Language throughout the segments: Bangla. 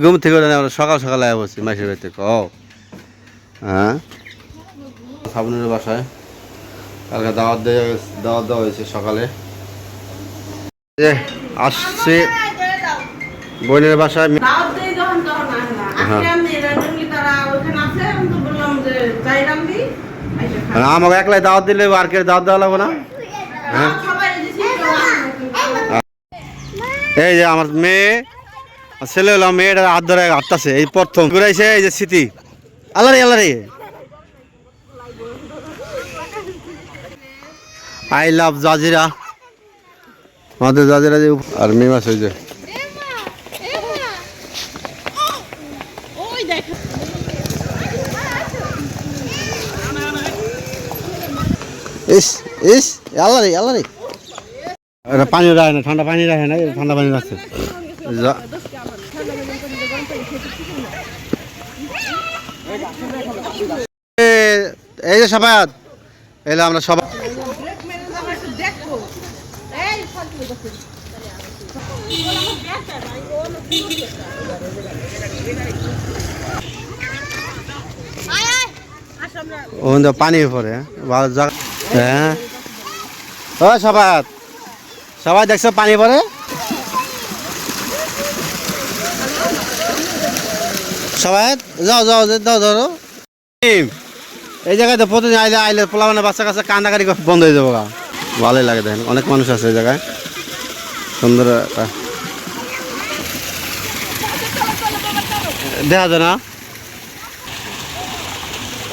ঘুম থেকে আমরা সকাল সকালে বসছি মাসির বাড়িতে কও। হ্যাঁ, সাবনুরের বাসায় কালকে দাওয়াত দেওয়া হয়েছে সকালে। আসছে বোনের বাসায়। আমাকে একলাই দাওয়াত দিলে আর কে দাওয়াত দেওয়া লাগবে না? হ্যাঁ, এই যে আমার মেয়ে ছেলে হলো, মেয়েটা হাত ধরে হাঁটতেছে, এই প্রথম ঘুরাইছে। এই যে স্মৃতি, আল্লাহ রে আল্লাহ রে, আই লাভ জাজিরা, আমাদের জাজিরা যে। আর মেয়ে মাছ হয়েছে ইস ইস, আল্লাহ রে আল্লাহ রে। এটা পানি রাখে না, ঠান্ডা পানি রাখে না, ঠান্ডা পানি রাখছে। এই যে সবাই এলে আমরা সবাই পানি পরে হ্যাঁ। ও সবাই সবাই দেখছো পানি পরে। সবাই যাও যাও যাও ধরো। এই জায়গায় তো প্রতিদিন আইলে পোলাবানের বাচ্চা কাচ্চা কান্দাকারি বন্ধ হয়ে যাবো। ভালোই লাগে, দেখেন অনেক মানুষ আছে এই জায়গায়, সুন্দর দেখা যায় না।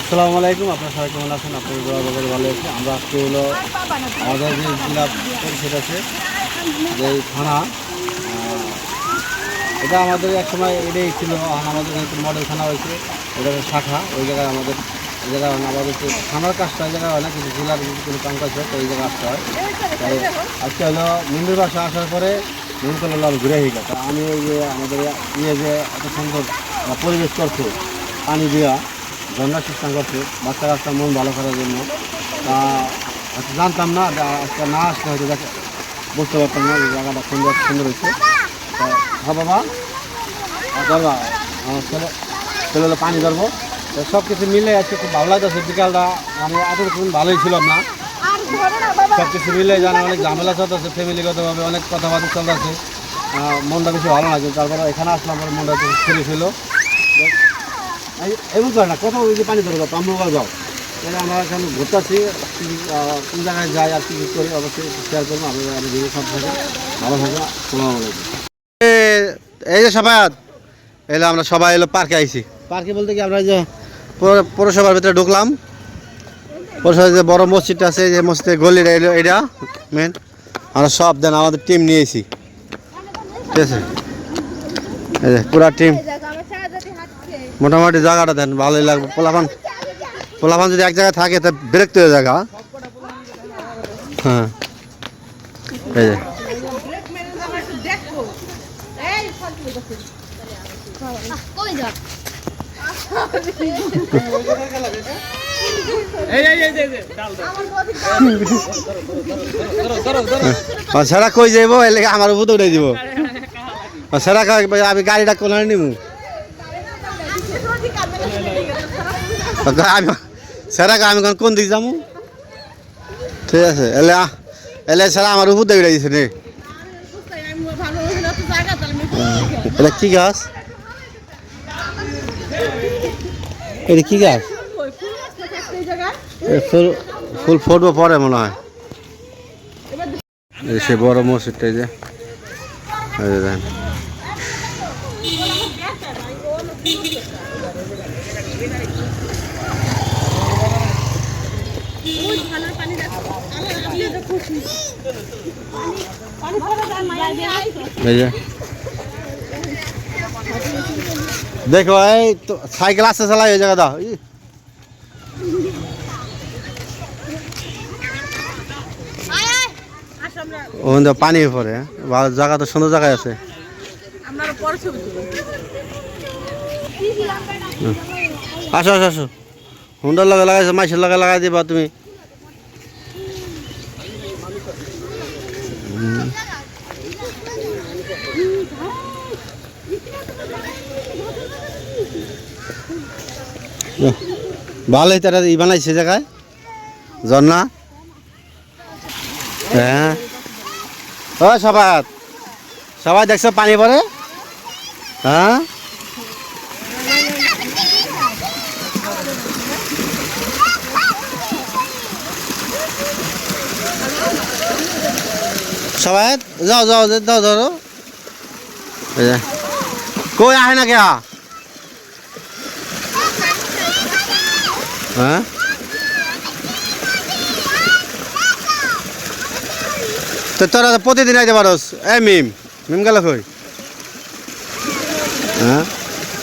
আসসালামু আলাইকুম, আপনার সবাই কেমন আছেন? আপনার ভালো আছে। আমরা আজকে হলো আমাদের যে জেলা পরিষদ আছে, যে থানা, এটা আমাদের এক সময় এটাই ছিল। আমাদের যেহেতু মডেল থানা হয়েছে, এটা শাখা, ওই জায়গায় আমাদের এই জায়গায় আমাদের থানার কাজটা এই জায়গায় হয় না, কিন্তু জেলার কোনো কাম কাজ হয় তো এই জায়গায় আসতে হয়। তাই আজকে হলো মন্দির বাসা আসার পরে মন করলো আমি ঘুরে হয়ে গেছে। আমি এই যে আমাদের যে এত সুন্দর পরিবেশ করছে, পানি দেওয়া ঝর্ণার সিস্টেম করছে বাচ্চা কাচ্চা মন ভালো করার জন্য, তা জানতাম না। আজকে না আসতে হয়তো বুঝতে পারতাম না যে জায়গাটা সুন্দর সুন্দর হয়েছে। হ্যাঁ বাবা, ধরবা আমার ছেলে হলো পানি ধরবো। সব কিছু মিলে আজকে খুব ভালো লাগতেছে। বিকালটা মানে এতটুকু ভালোই ছিল না, সব কিছু মিলে জানে অনেক ঝামেলা চলতেছে, ফ্যামিলিগতভাবে অনেক কথাবার্তা চলতেছে, মনটা বেশি ভালো লাগছে। তারপরে এখানে আসলাম, পরে মনটা একটু ফ্রি ছিল। এমন করে না কোথাও ওই যে পানি ধরবো আমরা যাও, এটা আমরা এখানে ঘুরতেছি, কোন জায়গায় যাই আর কি করি অবশ্যই শেয়ার করবো। আমি ভিডিও সব থাকে ভালো থাকবো। আসসালামু আলাইকুম। এই যে সবাই এলো, আমরা সবাই এলো পার্কে আইছি। পার্কে বলতে কি আমরা যে পৌরসভার ভিতরে ঢুকলাম। পৌরসভার যে বড় মসজিদটা আছে, যে মসজিদের গলিটা এলো, এটা মেন। আমরা সব দেন আমাদের টিম নিয়েছি, ঠিক আছে। এই যে পুরা টিম, মোটামুটি জায়গাটা দেন ভালোই লাগবে। পোলাপান যদি এক জায়গায় থাকে তা বিরক্ত হয়ে জায়গা। হ্যাঁ, এই যে সেটা কই যাইব, এর লেগে আমার উপর উঠে দিব। সেটা আমি গাড়িটা কোলে নিব, সেটা আমি কোন দিক যাবো, ঠিক আছে। এলে সেটা আমার উপর দিয়ে উঠে দিছে রে। এটা কি গাছ? এটা কি গাছ? ফুল ফুটবো পরে মনে হয়। সে বড় মসজিদটা যে দেখেন, দেখো এই তো সাইকেল আসতে চালাই ওই জায়গা দাও। ওখানে পানি পরে, জায়গা তো সুন্দর জায়গায় আছে। আসো আসো আসো, হুন্ডার লগে লাগাইছো, মাইসের লগে লাগাই দিবা তুমি। ভালোই তারা ই বানাইছে জায়গায় ঝর্ণা। হ্যাঁ ও সবাই সবাই দেখছো পানি পড়ে। হ্যাঁ সবাই যাও যাও যাও ধরো কই আহে না কে। হ্যাঁ তো তোরা প্রতিদিন আইতে পারোস। এই মিম মিম গেল কই। হ্যাঁ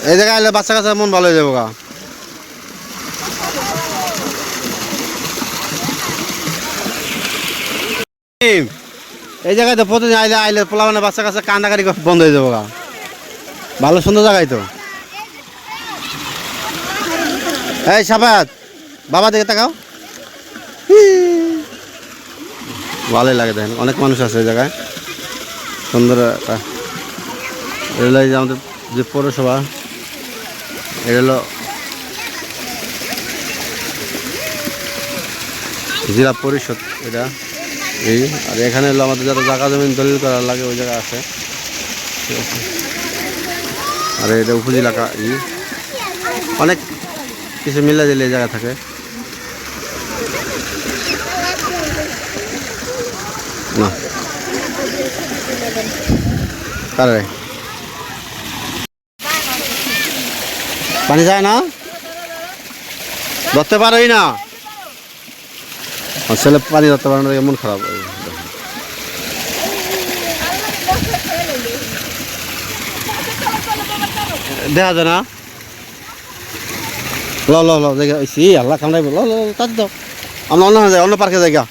এই জায়গায় এলে বাচ্চা কাচ্চা মন ভালো হয়ে যাবো গা। এই জায়গায় তো প্রতিদিন আইলে আইলে পোলা মানে বাচ্চা কাচ্চা কান্দাকাটি বন্ধ হয়ে যাবো গা। ভালো সুন্দর জায়গায় তো। এই সাফাত বাবা দিকে তাকাও। ভালোই লাগে দেখেন অনেক মানুষ আছে এই জায়গায় সুন্দর একটা। এটা যে আমাদের যে পৌরসভা এটা হলো জেলা পরিষদ এটা এই। আর এখানে হলো আমাদের যত জায়গা জমিন দলিল করার লাগে ওই জায়গা আছে ঠিক আছে। আর এটা উপজেলা অনেক কিছু মিলে দিলে এই জায়গা থাকে। না কারে পানি যায় না ধরতে পারোই না ছেলে পানি ধরতে পারে না এমন খারাপ। দেখা যায় না ল ল ল জায়গা আল্লাহ কামড়াইব ল ল তাতে দাও আমরা অন্য যাই অন্য পার্কে জায়গা।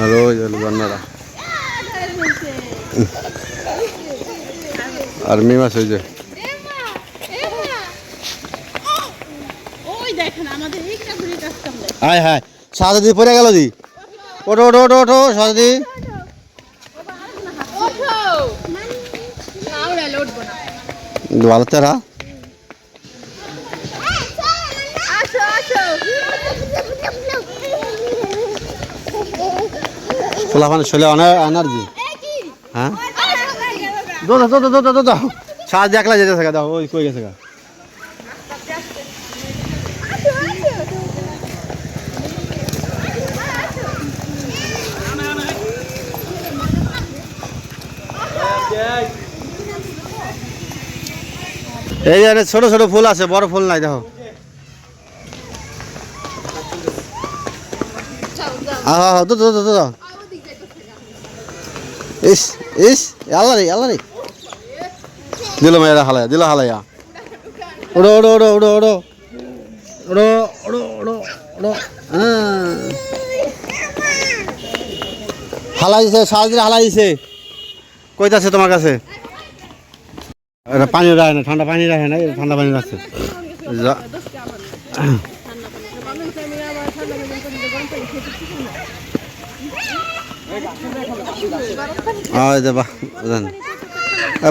আর ওই বন্যারা আর মি মাছ হয়েছে। হায় হায় সাহায্য পড়ে গেল দি। ওঠো ওঠো ওঠো ওঠো সাহায্য ভালো তারা খোলা পানি শোলে এনার্জি। হ্যাঁ দোদা দোদা দোদা দোদা সাহায্য একলা যেতে থাকা দাও ওই কই গেছে গা। এই যে ছোট ছোট ফুল আছে বড় ফুল নাই দেখো। ইস ইস আল্লাহ রে আল্লাহ রে দিল মেয়েরা হালায়া দিল হালায়া। ওড়ো ওড়ো ওড়ো ওড়ো ওড়ো ওড়ো ওড়ো ওড়ো ওড়ো হ্যাঁ হালাই দিছে সাহায্য হালাই দিছে। কইতাছে তোমার কাছে এটা পানি রাখে না ঠান্ডা পানি রাখে না ঠান্ডা পানি রাখছে।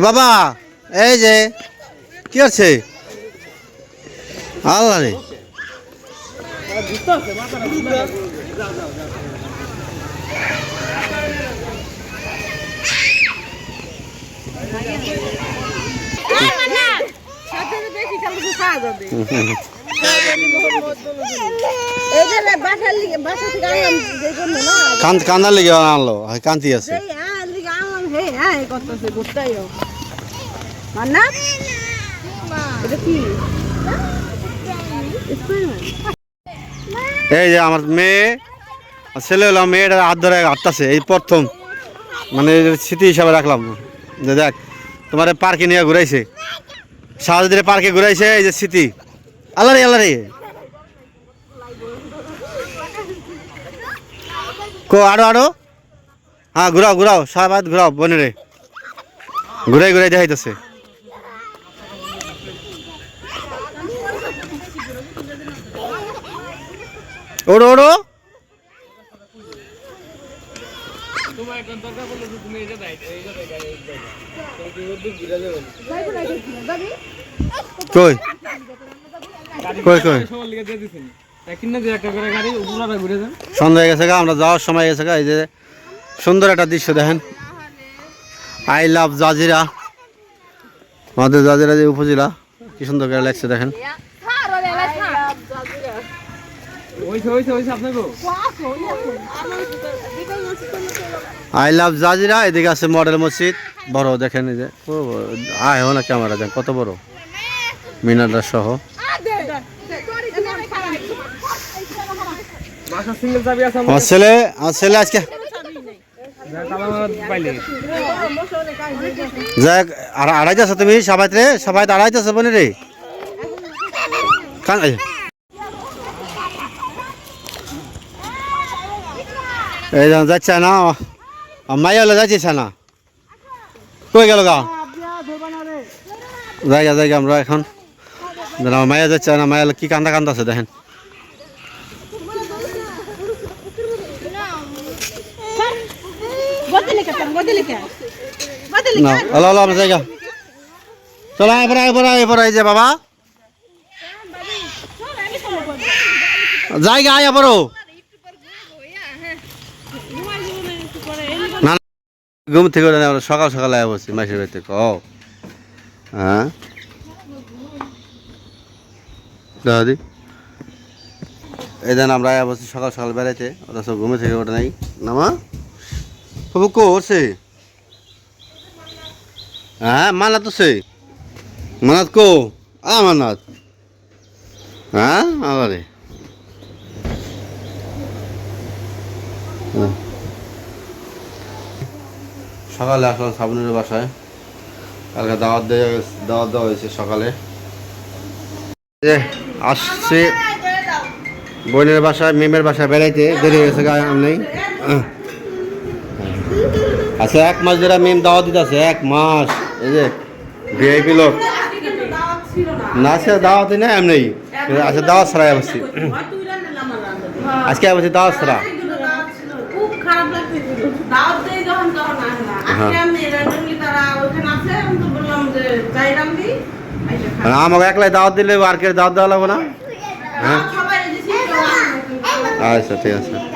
বাবা এই যে কি আছে আল্লাহ রে কান্দার লেগে আনলো কান্তি আছে। এই যে আমার মেয়ে ছেলে হলো মেয়েটা হাত ধরে হাঁটতেছে এই প্রথম মানে স্মৃতি হিসাবে রাখলাম যে দেখ তোমার পার্কে নিয়ে ঘুরাইছে শাহজাদির পার্কে ঘুরাইছে এই যে স্মৃতি। আল্লাহ রে আল্লাহ রে কো আরো আরো হ্যাঁ ঘুরাও ঘুরাও সারাবাদ ঘুরাও বনে রে ঘুরাই ঘুরাই দেখাইতেছে। ওড়ো ওড়ো কই কই কই সন্ধ্যা হয়ে গেছে গা, আমরা যাওয়ার সময় গেছে গা। এই যে সুন্দর একটা দৃশ্য দেখেন, আই লাভ জাজিরা, আমাদের জাজিরা যে উপজেলা, কি সুন্দর করে লাগছে দেখেন। I love Zajira. এদিকে আছে মডেল মসজিদ বড়, দেখেন এই যে আয় না ক্যামেরা দেন কত বড়, মিনারটা সহ। আমার ছেলে আজকে যাক আড়াইতেছ তুমি সবাই আড়াইতেছ বনে রে এই যাচ্ছে না মাইয়ালে যাচ্ছে না, কই গেল গা জায়গা আমরা এখন মাইয়া যাচ্ছে না, মাইয়ালে কি কান্দা আছে দেখেন। জায়গা চলো এবার যে বাবা জায়গা আয়া পড়ো না, ঘুম থেকে সকাল আয়া বসছি মাসের বাড়িতে কও। হ্যাঁ দাদি এই দেন আমরা আয়া বসছি সকাল বেড়াইতে, ওরা সব ঘুমে থেকে ওটা নাই নামা তবু করছে। হ্যাঁ মানাত সে মানাত কো মানাত হ্যাঁ আবারে সকালে আসলাম সাবনুরের বাসায়, কালকে দাওয়াত দেওয়া হয়েছে সকালে। আসছে বোনের বাসায় মেমের বাসায় বেড়াইতে, দেরি হয়েছে গায়ে নেই। আচ্ছা 1 মাস ধরে মেম দাওয়াত দিতে আছে, 1 মাস। এই যে ভিআইপি লোক না আছে দাওয়াতই না এমনি আচ্ছা দাওয়াত ছাড়াই বসছি আজকে বসছি দাওয়াত ছাড়া। আমাকে একলাই দাওয়াত দিলে আর কে দাওয়াত দেওয়া লাগবে না। হ্যাঁ আচ্ছা ঠিক আছে।